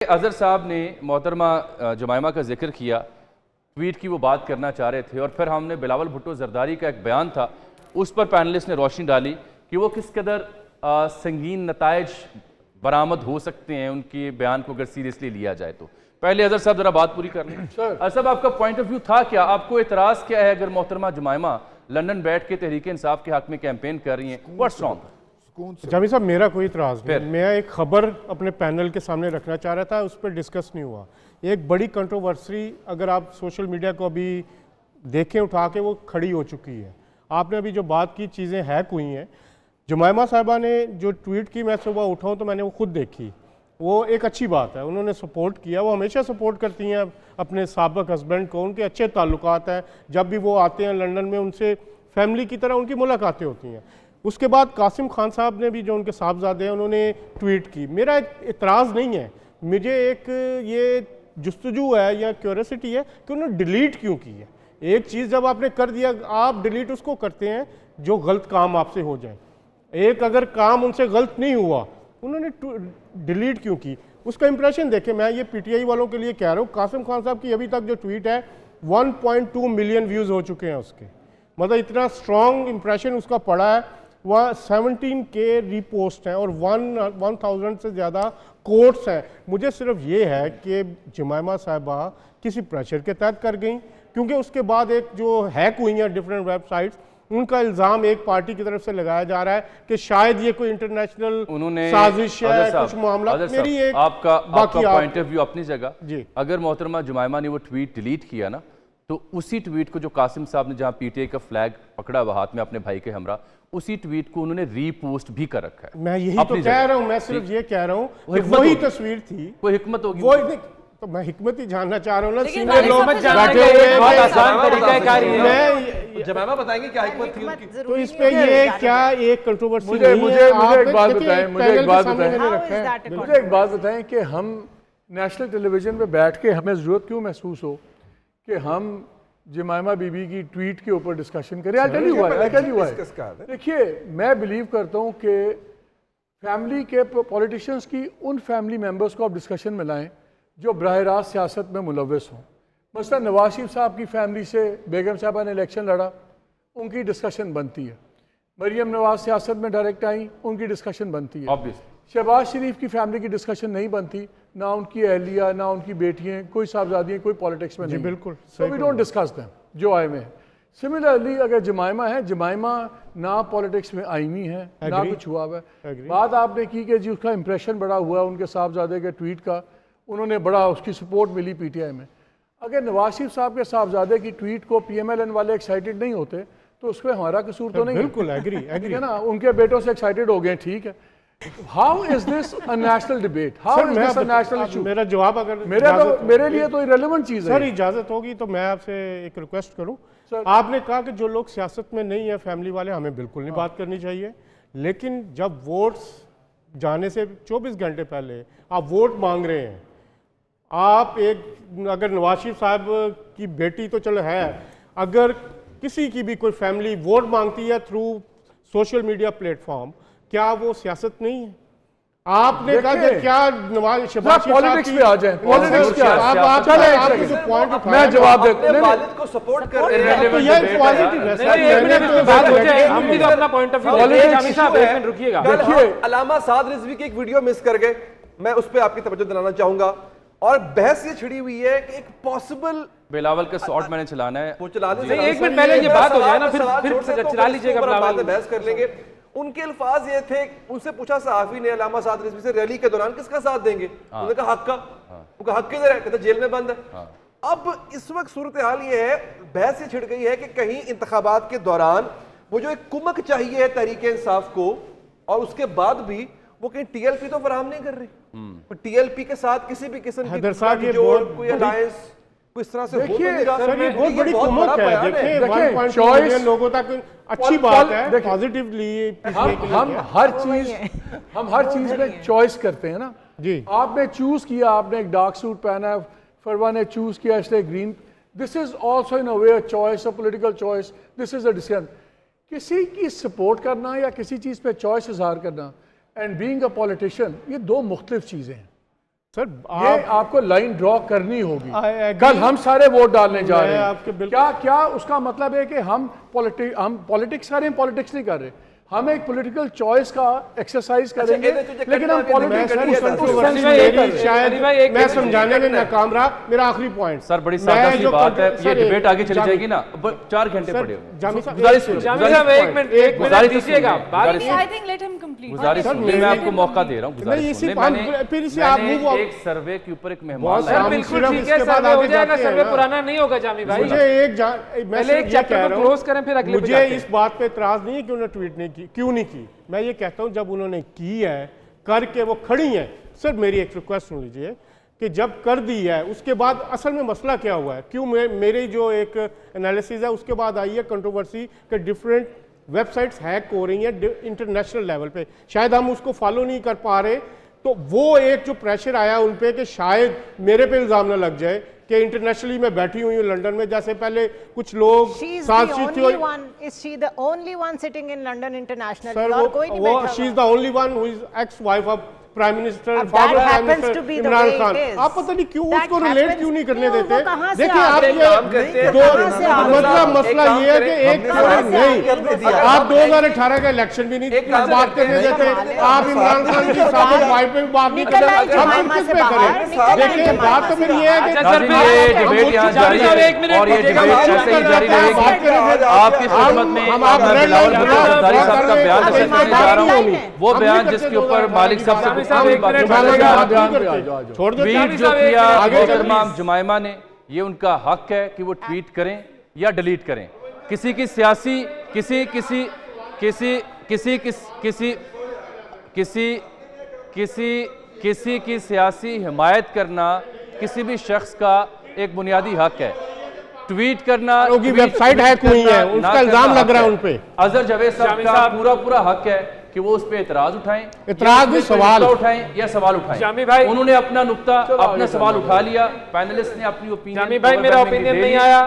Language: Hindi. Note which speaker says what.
Speaker 1: अजहर साहब ने मोहतरमा जुमैमा का जिक्र किया, ट्वीट की वो बात करना चाह रहे थे और फिर हमने बिलावल भुट्टो जरदारी का एक बयान था, उस पर पैनलिस्ट ने रोशनी डाली कि वो किस कदर संगीन नताइज बरामद हो सकते हैं उनके बयान को अगर सीरियसली लिया जाए तो। पहले अजहर साहब जरा बात पूरी कर लें। अजहर साहब, आपका पॉइंट ऑफ व्यू था क्या? आपको एतराज़ क्या है अगर मोहतरमा जुमैमा लंदन बैठ के तहरीक इंसाफ के हक में कैंपेन कर रही हैं? What's wrong?
Speaker 2: जामी साहब, मेरा कोई इतराज़ नहीं। मैं एक खबर अपने पैनल के सामने रखना चाह रहा था, उस पर डिस्कस नहीं हुआ। एक बड़ी कंट्रोवर्सी अगर आप सोशल मीडिया को अभी देखें उठा के, वो खड़ी हो चुकी है। आपने अभी जो बात की, चीज़ें हैक हुई हैं। जुमैमा साहिबा ने जो ट्वीट की, मैं सुबह उठाऊँ तो मैंने वो खुद देखी, वो एक अच्छी बात है। उन्होंने सपोर्ट किया, वो हमेशा सपोर्ट करती हैं अपने साबिक हस्बैंड को, उनके अच्छे ताल्लुकात हैं। जब भी वो आते हैं लंदन में, उनसे फैमिली की तरह उनकी मुलाकातें होती हैं। उसके बाद कासिम खान साहब ने भी, जो उनके साहबजादे हैं, उन्होंने ट्वीट की। मेरा इतराज़ नहीं है, मुझे एक ये जुस्तजू है या क्यूरियोसिटी है कि उन्होंने डिलीट क्यों की है। एक चीज़ जब आपने कर दिया, आप डिलीट उसको करते हैं जो गलत काम आपसे हो जाए। एक अगर काम उनसे गलत नहीं हुआ, उन्होंने डिलीट क्यों की? उसका इंप्रेशन देखें। मैं ये पीटीआई वालों के लिए कह रहा हूँ, कासिम खान साहब की अभी तक जो ट्वीट है 1.2 मिलियन व्यूज़ हो चुके हैं उसके, मतलब इतना स्ट्रॉन्ग इंप्रेशन उसका पड़ा है। वह 17K रीपोस्ट हैं और 1000 से ज़्यादा कोट्स हैं। मुझे सिर्फ ये है कि जुमैमा साहिबा किसी प्रेशर के तहत कर गई, क्योंकि उसके बाद एक जो हैक हुई हैं डिफरेंट वेबसाइट्स, उनका इल्ज़ाम एक पार्टी की तरफ से लगाया जा रहा है कि शायद ये कोई इंटरनेशनल साजिश है, कुछ मामला। मेरी एक
Speaker 1: आपका पॉइंट ऑफ व्यू अपनी जगह
Speaker 2: जी।
Speaker 1: अगर मोहतरमा जुमैमा ने वो ट्वीट डिलीट किया ना, तो उसी ट्वीट को जो कासिम साहब ने जहां पीटीआई का फ्लैग पकड़ा हुआ हाथ में अपने भाई के हमरा, उसी ट्वीट को उन्होंने रीपोस्ट भी कर रखा है।
Speaker 2: मैं यही तो कह रहा हूं, मैं सिर्फ ये कह रहा हूं कि वही तस्वीर थी।
Speaker 1: कोई हिकमत होगी
Speaker 2: वो नहीं, तो मैं हिकमत ही जानना चाह रहा हूं ना।
Speaker 3: सीनियर लोग
Speaker 2: बैठे हुए हैं,
Speaker 3: बहुत आसान तरीका है कार्य है।
Speaker 2: मैं
Speaker 3: जुमैमा बताएंगे क्या हिकमत थी उनकी?
Speaker 2: तो इस पे ये क्या एक कंट्रोवर्सी?
Speaker 4: मुझे एक बात बताएं, मुझे एक बात बताएं कि हम नेशनल टेलीविजन पे बैठ के हमें ज़रूरत क्यों महसूस हो कि हम जुमैमा बीबी की ट्वीट के ऊपर डिस्कशन करें? I tell you why. देखिए, मैं बिलीव करता हूँ कि फैमिली के पॉलिटिशियंस की उन फैमिली मेम्बर्स को आप डिस्कशन में लाएं जो बराह रास्त सियासत में मुलव्वस हों। मसलन नवाज शरीफ साहब की फैमिली से बेगम साहबा ने इलेक्शन लड़ा, उनकी डिस्कशन बनती है। मरीम नवाज सियासत में डायरेक्ट आई, उनकी डिस्कशन बनती है। शहबाज शरीफ की फैमिली की डिस्कशन नहीं बनती, ना उनकी अहलिया, ना उनकी बेटियां, कोई साहबजादियाँ, कोई पॉलिटिक्स में नहीं।
Speaker 2: बिल्कुल,
Speaker 4: so we don't discuss them जो आए में। सिमिलरली अगर जुमैमा है, जुमैमा ना पॉलिटिक्स में आई हुई है, ना कुछ हुआ हुआ है। बात आपने की कि जी उसका इंप्रेशन बड़ा हुआ उनके साहबजादे के ट्वीट का, उन्होंने बड़ा उसकी सपोर्ट मिली पीटीआई में। अगर नवाज शरीफ साहब के साहबजादे की ट्वीट को PMLN वाले एक्साइटेड नहीं होते तो उसमें हमारा कसूर तो नहीं।
Speaker 2: बिल्कुल एग्री है ना,
Speaker 4: उनके बेटों से एक्साइटेड हो गए, ठीक है। How is this a national debate? How is this a national issue?
Speaker 2: मेरा जवाब अगर
Speaker 4: मेरे लिए तो इरेलेवेंट चीज है।
Speaker 2: सर इजाजत होगी तो मैं आपसे एक रिक्वेस्ट करूं। आपने कहा कि जो लोग सियासत में नहीं है, फैमिली वाले, हमें बिल्कुल नहीं बात करनी चाहिए। लेकिन जब वोट्स जाने से 24 घंटे पहले आप वोट मांग रहे हैं, आप एक अगर नवाज शरीफ साहब की बेटी तो चलो है, अगर किसी की भी कोई फैमिली वोट मांगती है थ्रू सोशल मीडिया प्लेटफॉर्म, क्या वो सियासत नहीं है? आपने कहा कि क्या नवाज शहबाज
Speaker 4: पॉलिटिक्स पे आ जाए, पॉलिटिक्स पे
Speaker 2: पॉइंट
Speaker 4: मैं जवाब देता
Speaker 3: वालिद को सपोर्ट कर रहे हैं,
Speaker 2: तो ये पॉजिटिव
Speaker 3: है। हम भी तो अपना पॉइंट ऑफ व्यू जामी साहब एक मिनट रुकिएगा।
Speaker 4: देखिए,
Speaker 3: अलामा साद रिजवी की एक वीडियो मिस कर गए, मैं उस पर आपकी तवज्जो दिलाना चाहूंगा। और बहस ये छिड़ी हुई है कि एक पॉसिबल
Speaker 1: बिलावल का शॉट मैंने चलाना है,
Speaker 3: वो चला दें।
Speaker 5: एक मिनट पहले ये बात हो जाए ना, फिर चला लीजिएगा। बिलावल
Speaker 3: बहस कर लेंगे। उनके अल्फाज ये थे, उनसे पूछा सहाफी ने अलामा साद रिजवी से, रैली के दौरान किसका साथ देंगे? उन्होंने कहा हक का। उनका हक किधर है? कहते जेल में बंद है। अब इस वक्त सूरत हाल ये है, बहस ये छिड़ गई है कि कहीं इंतखाबात के दौरान वो जो एक कुमक चाहिए है तहरीक इंसाफ को, और उसके बाद भी वो कहीं टीएलपी तो फराहम नहीं कर रही। टीएलपी के साथ किसी भी किस्म की जोड़, कोई अलायंस, कोई इस तरह से
Speaker 4: देखिए
Speaker 2: सर, ये बहुत बड़ी कुमक है। देखिए 1.2 मिलियन लोगों तक अच्छी बात है, पॉजिटिवली।
Speaker 4: हम हर चीज में चॉइस करते हैं ना
Speaker 2: जी।
Speaker 4: आपने चूज किया, आपने एक डार्क सूट पहना है, फरवा ने चूज किया इसलिए green. This is also in a way a choice, a political choice. This is a decision. किसी की सपोर्ट करना या किसी चीज पे चॉइस इजहार करना एंड बीइंग अ पॉलिटिशियन, ये दो मुख्तलिफ चीजें हैं।
Speaker 2: सर
Speaker 4: ये आपको लाइन ड्रॉ करनी होगी।
Speaker 2: I agree।
Speaker 4: कल हम सारे वोट डालने जा रहे
Speaker 2: मैं
Speaker 4: हैं,
Speaker 2: आपके बिल्कुल-
Speaker 4: क्या उसका मतलब है कि हम पॉलिटिक्स कर रहे हैं? पॉलिटिक्स नहीं कर रहे, हम एक पॉलिटिकल चॉइस का एक्सरसाइज करेंगे,
Speaker 3: इन्हें तुझे
Speaker 4: लेकिन हम
Speaker 3: कटना भी नहीं,
Speaker 4: पॉलिटिक्स
Speaker 3: मैं सर,
Speaker 2: कंट्रोवर्सी
Speaker 5: भाई, एक
Speaker 2: मेरी
Speaker 5: मिनट,
Speaker 2: शायद
Speaker 5: अली भाई, एक
Speaker 2: मैं
Speaker 5: मिनट,
Speaker 2: समझाने में नाकाम रहा। मेरा आखिरी पॉइंट
Speaker 1: सर बड़ी सादा सी बात है, ये डिबेट आगे चली जाएगी ना, 4 घंटे पड़े हुए हैं।
Speaker 2: जामी साहब,
Speaker 1: गुजारिश
Speaker 2: एक-
Speaker 1: करो,
Speaker 5: जामी साहब एक मिनट
Speaker 1: गुजारिश
Speaker 5: दीजिएगा
Speaker 1: सुनिए,
Speaker 5: बात
Speaker 1: गुजारिश
Speaker 6: I think let him complete.
Speaker 1: गुजारिश
Speaker 2: सर,
Speaker 1: सुनिए, मैं आपको मौका दे रहा हूँ।
Speaker 2: नहीं,
Speaker 1: गुजारिश
Speaker 2: इसी
Speaker 1: सुनिए,
Speaker 2: हम- फिर इसे आप
Speaker 1: मैंने
Speaker 2: move on-
Speaker 1: एक सर्वे के ऊपर एक मेहमान
Speaker 2: बहुत
Speaker 1: लाया।
Speaker 2: हम
Speaker 5: बिल्कुल
Speaker 2: सिर्फ
Speaker 5: ठीक
Speaker 2: इसके
Speaker 5: है,
Speaker 2: बाद
Speaker 5: सर्वे हो
Speaker 2: आगे
Speaker 5: जाएगा,
Speaker 2: जाते हैं
Speaker 5: सर्वे
Speaker 2: ना।
Speaker 5: पुराना नहीं होगा जामी भाई।
Speaker 2: मुझे मैं
Speaker 5: पहले
Speaker 2: सिर्फ
Speaker 5: एक
Speaker 2: ये
Speaker 5: चैप्टर
Speaker 2: कह
Speaker 5: को
Speaker 2: रहा हूं,
Speaker 5: क्लोज करें, फिर अगले पे
Speaker 2: मुझे
Speaker 5: जाते हैं।
Speaker 2: इस बात पे इतराज नहीं है कि उन्होंने ट्वीट नहीं की, क्यों नहीं की। मैं ये कहता हूं जब उन्होंने की है, करके वो खड़ी हैं। सर मेरी एक रिक्वेस्ट सुन लीजिए कि जब कर दी है उसके बाद असल में मसला क्या हुआ है, क्यों मेरी जो एक एनालिसिस है उसके बाद आई है कंट्रोवर्सी के डिफरेंट वेबसाइट्स हैक हो रही हैं इंटरनेशनल लेवल पे, शायद हम उसको फॉलो नहीं कर पा रहे। तो वो एक जो प्रेशर आया उन पे कि शायद मेरे पे इल्ज़ाम ना लग जाए कि इंटरनेशनली मैं बैठी हुई हूँ लंदन में, जैसे पहले कुछ लोग
Speaker 7: She is
Speaker 2: साथ
Speaker 7: the
Speaker 2: see
Speaker 7: only one. Is she the only one sitting in London internationally?
Speaker 2: Sir
Speaker 7: और कोई नहीं बैठा
Speaker 2: शी इज
Speaker 7: हुआ।
Speaker 2: The only one who is ex wife of prime minister
Speaker 7: That happens to be the
Speaker 2: Imran
Speaker 7: way
Speaker 2: Khan.
Speaker 7: it is.
Speaker 2: आप पता नहीं क्यों
Speaker 7: That
Speaker 2: उसको रिलेट
Speaker 7: happens-
Speaker 2: क्यों नहीं करने
Speaker 7: नहीं, वो
Speaker 2: देते।
Speaker 7: कहाँ से
Speaker 2: देखिए
Speaker 7: आ
Speaker 2: आप
Speaker 7: गए?
Speaker 2: ये
Speaker 3: काम करते हैं,
Speaker 2: दो
Speaker 7: कहाँ से आ गए?
Speaker 2: मतलब मसला
Speaker 3: एक
Speaker 2: ये है
Speaker 3: काम
Speaker 2: कि
Speaker 3: करें,
Speaker 2: एक
Speaker 3: हमने
Speaker 2: करोड़
Speaker 7: सारे
Speaker 2: नहीं,
Speaker 3: करने दिया।
Speaker 2: आप 2018 का इलेक्शन भी नहीं
Speaker 3: एक काम
Speaker 2: बात
Speaker 3: करते
Speaker 2: करने
Speaker 3: हैं,
Speaker 2: देते, आप इमरान खान की साबित वाइफ पे भी बात नहीं
Speaker 7: निकल
Speaker 2: करते,
Speaker 7: आए
Speaker 2: हम
Speaker 7: जमाइमा
Speaker 2: किस
Speaker 7: से
Speaker 2: पे
Speaker 7: बाहर,
Speaker 2: करें।
Speaker 7: निकल आए
Speaker 2: देखिए
Speaker 7: जमाइमा
Speaker 2: बात तो
Speaker 7: से
Speaker 2: मेरी ये है कि
Speaker 5: अच्छा, सर,
Speaker 1: अभी
Speaker 5: फिर
Speaker 1: ये
Speaker 5: हम
Speaker 1: डिबेट यहाँ
Speaker 5: जामी
Speaker 1: जारी
Speaker 5: साहब,
Speaker 1: है
Speaker 5: एक मिनट
Speaker 1: और ये
Speaker 5: रुकिएगा,
Speaker 1: डिबेट
Speaker 5: बात
Speaker 1: ऐसे ही
Speaker 5: करते
Speaker 1: जारी
Speaker 5: हैं,
Speaker 1: रहेगी।
Speaker 2: बात करेंगे।
Speaker 1: आपकी खिदमत में
Speaker 2: हम
Speaker 1: मैं
Speaker 2: आप रेड
Speaker 1: बिलावल
Speaker 2: लाइन
Speaker 1: भुट्टो जरदारी साहब का बयान
Speaker 2: आप
Speaker 1: पेश करने जा रहा हूँ, वो
Speaker 2: हम
Speaker 1: बयान
Speaker 2: नहीं
Speaker 1: जिसके
Speaker 2: करते
Speaker 1: ऊपर
Speaker 2: 2018
Speaker 1: मालिक साहब से
Speaker 5: जामी
Speaker 1: गुफ्तगू
Speaker 5: साहब,
Speaker 1: की
Speaker 5: एक
Speaker 1: बात
Speaker 5: मिनट
Speaker 1: करने
Speaker 2: जुमाइमा
Speaker 1: जा
Speaker 2: की
Speaker 1: रहा
Speaker 2: बात
Speaker 1: हूँ।
Speaker 2: नहीं करते। छोड़ दो
Speaker 1: ट्वीट
Speaker 5: जामी
Speaker 1: जो
Speaker 5: साहब, एक
Speaker 1: किया
Speaker 5: मिनट,
Speaker 2: आगे
Speaker 1: मोहतरमा जुमाइमा ने, ये उनका हक है कि वो ट्वीट करें या डिलीट करें। किसी की सियासी किसी किसी किसी किसी किस किसी किसी किसी किसी की सियासी हिमायत करना किसी भी शख्स का एक बुनियादी हक है। ट्वीट करना,
Speaker 2: उनकी
Speaker 1: ट्वीट
Speaker 2: वेबसाइट हैक हुई
Speaker 1: करना,
Speaker 2: है,
Speaker 1: ना
Speaker 2: उसका
Speaker 1: करना
Speaker 2: इल्जाम लग
Speaker 1: हक
Speaker 2: रहा है
Speaker 1: है।
Speaker 2: उन पे।
Speaker 1: अजहर जावेद साहब
Speaker 5: जामी
Speaker 1: का
Speaker 5: साहब,
Speaker 1: पूरा हक है कि वो उस पे एतराज उठाएं,
Speaker 2: एतराज
Speaker 1: या
Speaker 2: भी
Speaker 1: उस पे
Speaker 2: सवाल।
Speaker 1: नुक्ता उठाएं या सवाल उठाएं।
Speaker 5: जामी भाई,
Speaker 1: उन्होंने अपना नुक्ता, अपना
Speaker 4: आगे
Speaker 1: सवाल उठा लिया, पैनलिस्ट ने अपनी ओपिनियन
Speaker 5: जामी भाई, मेरा ओपिनियन नहीं आया।